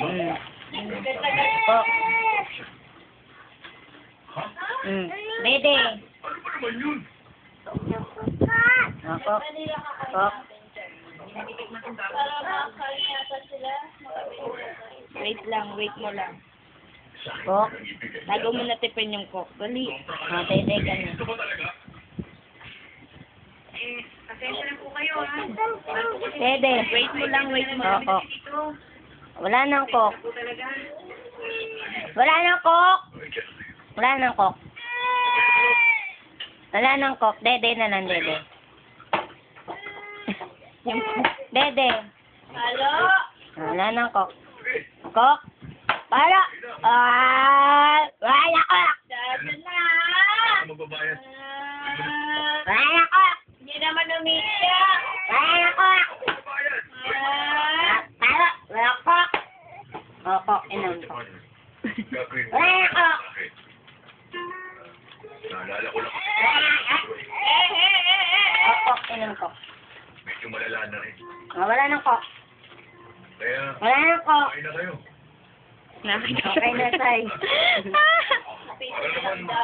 Kok. Dede. Kok. Kok. Wait mo lang. Kok. Bago mo natipin yung coke. Dali. Dede ka na. Pasensya na po kayo, ha? Dede. Wait mo lang. Kok. Wala nang kok. Po talaga. Wala nang kok. Wala nang kok. Wala nang kok. Dede na lang, dede. Dede. Halo? Wala nang kok. Kok. Para. Wala kok. Dada na! Magbabayad. Wala kok. Hindi naman umiiyak. Wala kok. Para. Wala kok. Kok. Inom ko. Gagawin mo. Wala kok. Naalala ko lang. Kok. Inom ko. Medyo malala na rin. Wala nang kok. Kaya, Wala nang kok. kain na kayo. Okay na, tay. Para naman